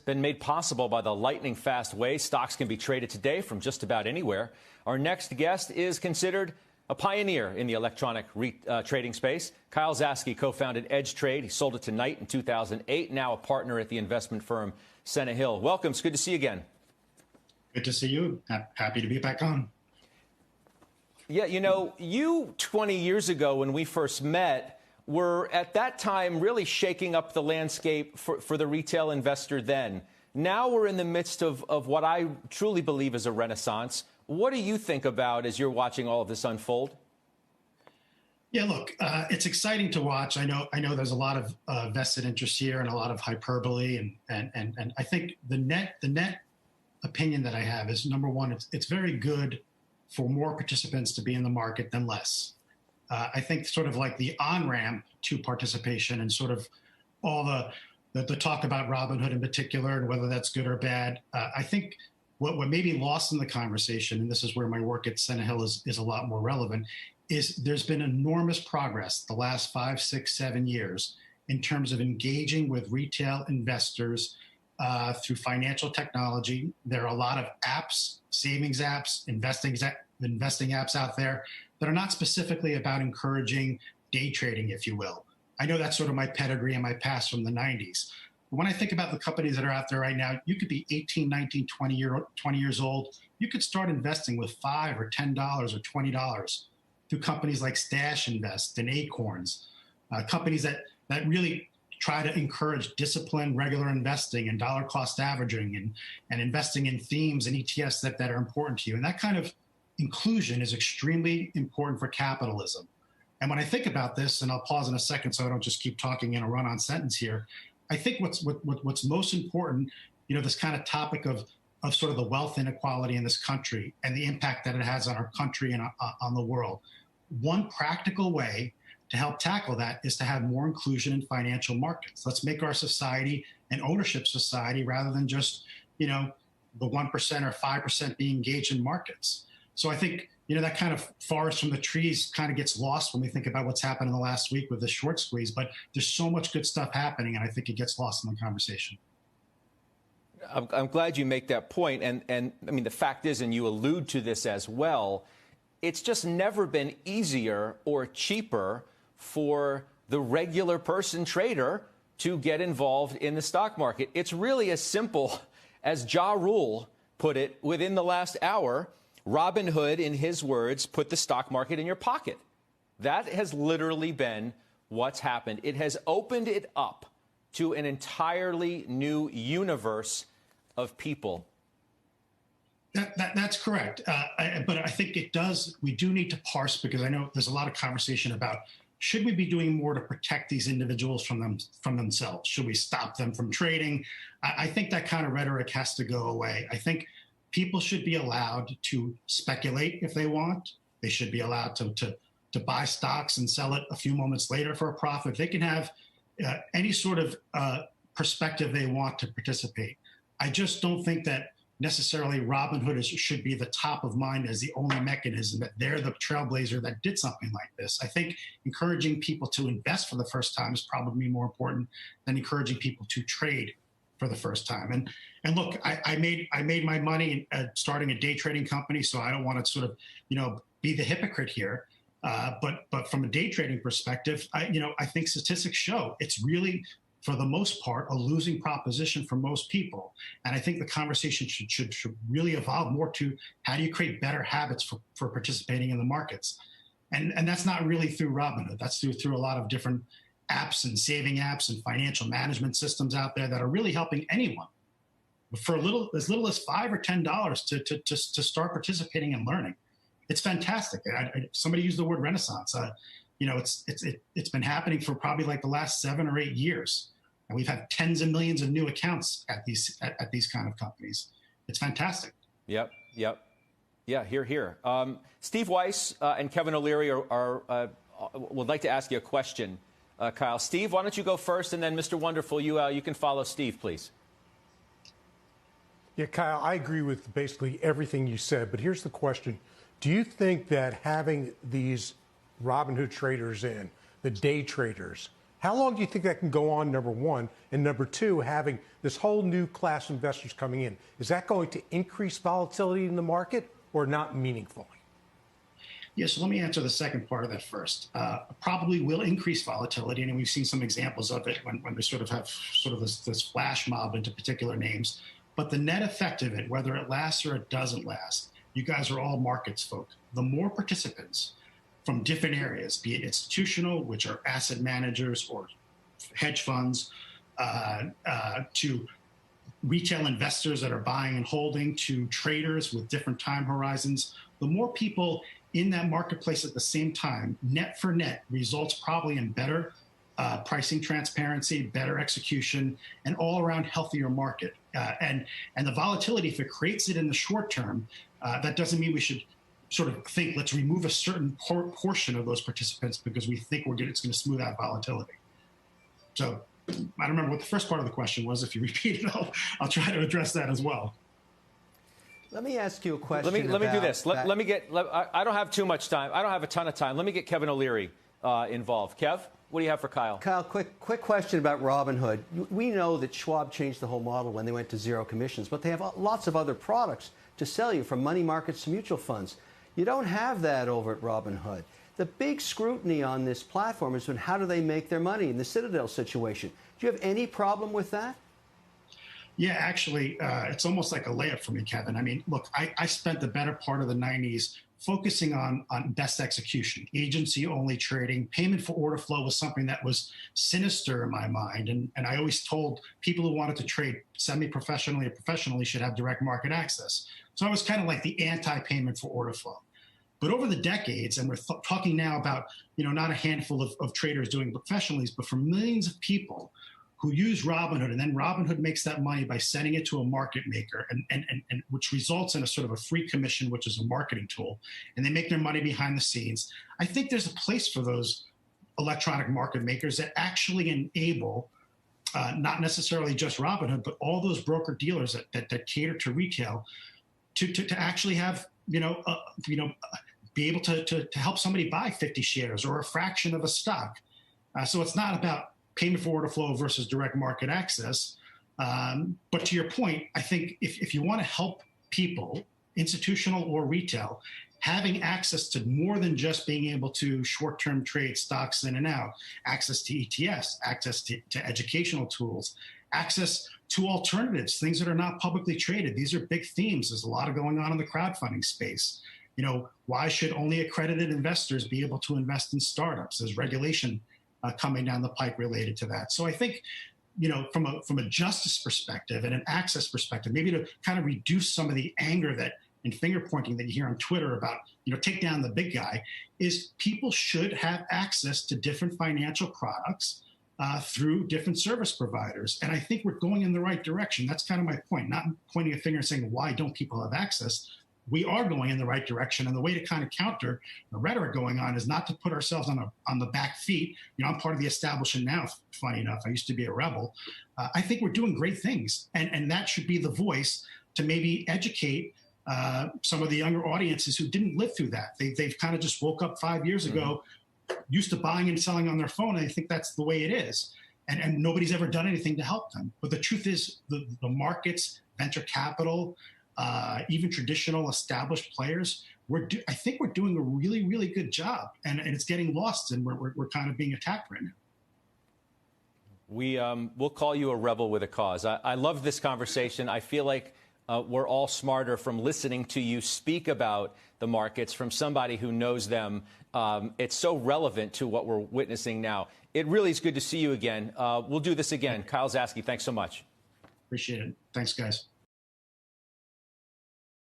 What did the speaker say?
been made possible by the lightning-fast way stocks can be traded today from just about anywhere. Our next guest is considered a pioneer in the electronic trading space. Kyle Zasky co-founded Edge Trade. He sold it to Knight in 2008, now a partner at the investment firm Senna Hill. Welcome. It's good to see you again. Good to see you. Happy to be back on. Yeah, you know, you 20 years ago when we first met were at that time really shaking up the landscape for the retail investor then. Now we're in the midst of what I truly believe is a renaissance. What do you think about as you're watching all of this unfold? Yeah, look, it's exciting to watch. I know there's a lot of vested interest here and a lot of hyperbole, and I think the net opinion that I have is, number one, it's very good for more participants to be in the market than less. I think sort of like the on-ramp to participation and sort of all the talk about RobinHood in particular and whether that's good or bad. I think what may be lost in the conversation, and this is where my work at Senna Hill is a lot more relevant, is there's been enormous progress the last 5, 6, 7 years in terms of engaging with retail investors through financial technology. There are a lot of apps, savings apps, investing apps out there that are not specifically about encouraging day trading, if you will. I know that's sort of my pedigree and my past from the 90s. But when I think about the companies that are out there right now, you could be 18, 19, 20 years old. You could start investing with $5 or $10 or $20 through companies like Stash Invest and Acorns, companies that really try to encourage disciplined, regular investing and dollar cost averaging and investing in themes and ETFs that are important to you. And that kind of inclusion is extremely important for capitalism. And when I think about this, and I'll pause in a second so I don't just keep talking in a run-on sentence here, I think what's most important, you know, this kind of topic of sort of the wealth inequality in this country and the impact that it has on our country and on the world. One practical way to help tackle that is to have more inclusion in financial markets. Let's make our society an ownership society rather than just, you know, the 1% or 5% being engaged in markets. So I think, you know, that kind of forest from the trees kind of gets lost when we think about what's happened in the last week with the short squeeze, but there's so much good stuff happening, and I think it gets lost in the conversation. I'm glad you make that point. And I mean, the fact is, and you allude to this as well, it's just never been easier or cheaper for the regular person trader to get involved in the stock market. It's really as simple as Ja Rule put it within the last hour. RobinHood, in his words, put the stock market in your pocket. That has literally been what's happened. It has opened it up to an entirely new universe of people. That's correct. But I think we do need to parse, because I know there's a lot of conversation about, should we be doing more to protect these individuals from themselves? Should we stop them from trading? I think that kind of rhetoric has to go away. I think people should be allowed to speculate if they want. They should be allowed to buy stocks and sell it a few moments later for a profit. They can have any sort of perspective they want to participate. I just don't think that necessarily RobinHood should be the top of mind as the only mechanism, that they're the trailblazer that did something like this. I think encouraging people to invest for the first time is probably more important than encouraging people to trade for the first time. And look, I made my money starting a day trading company, so I don't want to sort of, you know, be the hypocrite here. But from a day trading perspective, I think statistics show it's really, for the most part, a losing proposition for most people. And I think the conversation should really evolve more to, how do you create better habits for participating in the markets? And that's not really through RobinHood. That's through a lot of different apps and saving apps and financial management systems out there that are really helping anyone for as little as $5 or $10 to start participating and learning. It's fantastic. Somebody used the word renaissance. It's been happening for probably like the last 7 or 8 years, and we've had tens of millions of new accounts at these kind of companies. It's fantastic. Yep. Yeah, here. Steve Weiss and Kevin O'Leary would like to ask you a question. Kyle, Steve, why don't you go first, and then Mr. Wonderful, you can follow Steve, please. Yeah, Kyle, I agree with basically everything you said, but here's the question. Do you think that having these RobinHood traders the day traders, How long do you think that can go on, number one? And number two, having this whole new class of investors coming in, is that going to increase volatility in the market or not meaningfully? Yeah, so let me answer the second part of that first. Probably will increase volatility, and we've seen some examples of it when we sort of have sort of this flash mob into particular names. But the net effect of it, whether it lasts or it doesn't last, you guys are all markets folk. The more participants from different areas, be it institutional, which are asset managers or hedge funds, to retail investors that are buying and holding, to traders with different time horizons, the more people in that marketplace at the same time, net for net, results probably in better pricing transparency, better execution, and all around healthier market. And the volatility, if it creates it in the short term, that doesn't mean we should sort of think, let's remove a certain portion of those participants because we think it's going to smooth out volatility. So I don't remember what the first part of the question was. If you repeat it, I'll try to address that as well. Let me ask you a question. Let me do this. I don't have too much time. I don't have a ton of time. Let me get Kevin O'Leary involved. Kev, what do you have for Kyle? Kyle, quick question about Robinhood. We know that Schwab changed the whole model when they went to zero commissions, but they have lots of other products to sell you, from money markets to mutual funds. You don't have that over at Robinhood. The big scrutiny on this platform has been how do they make their money in the Citadel situation. Do you have any problem with that? Yeah, actually, it's almost like a layup for me, Kevin. I mean, look, I spent the better part of the 90s focusing on best execution, agency-only trading. Payment for order flow was something that was sinister in my mind. And I always told people who wanted to trade semi-professionally or professionally should have direct market access. So I was kind of like the anti-payment for order flow. But over the decades, and we're talking now about, not a handful of traders doing professionally, but for millions of people who use Robinhood, and then Robinhood makes that money by sending it to a market maker, and which results in a sort of a free commission, which is a marketing tool, and they make their money behind the scenes. I think there's a place for those electronic market makers that actually enable not necessarily just Robinhood, but all those broker dealers that cater to retail to actually have, be able to help somebody buy 50 shares or a fraction of a stock. So it's not about payment for order flow versus direct market access. But to your point, I think if you want to help people, institutional or retail, having access to more than just being able to short-term trade stocks in and out, access to ETFs, access to educational tools, access to alternatives, things that are not publicly traded. These are big themes. There's a lot going on in the crowdfunding space. Why should only accredited investors be able to invest in startups? There's regulation coming down the pike related to that. So I think, from a justice perspective and an access perspective, maybe to kind of reduce some of the anger and finger pointing that you hear on Twitter about, take down the big guy, is people should have access to different financial products through different service providers. And I think we're going in the right direction. That's kind of my point, not pointing a finger and saying, why don't people have access? We are going in the right direction. And the way to kind of counter the rhetoric going on is not to put ourselves on the back feet. I'm part of the establishment now, funny enough. I used to be a rebel. I think we're doing great things. And that should be the voice to maybe educate some of the younger audiences who didn't live through that. They've kind of just woke up 5 years ago, used to buying and selling on their phone. And I think that's the way it is. And nobody's ever done anything to help them. But the truth is the markets, venture capital, even traditional established players, I think we're doing a really, really good job, and it's getting lost, and we're kind of being attacked right now. We'll call you a rebel with a cause. I love this conversation. I feel like we're all smarter from listening to you speak about the markets from somebody who knows them. It's so relevant to what we're witnessing now. It really is good to see you again. We'll do this again. Kyle Zasky, thanks so much. Appreciate it. Thanks, guys.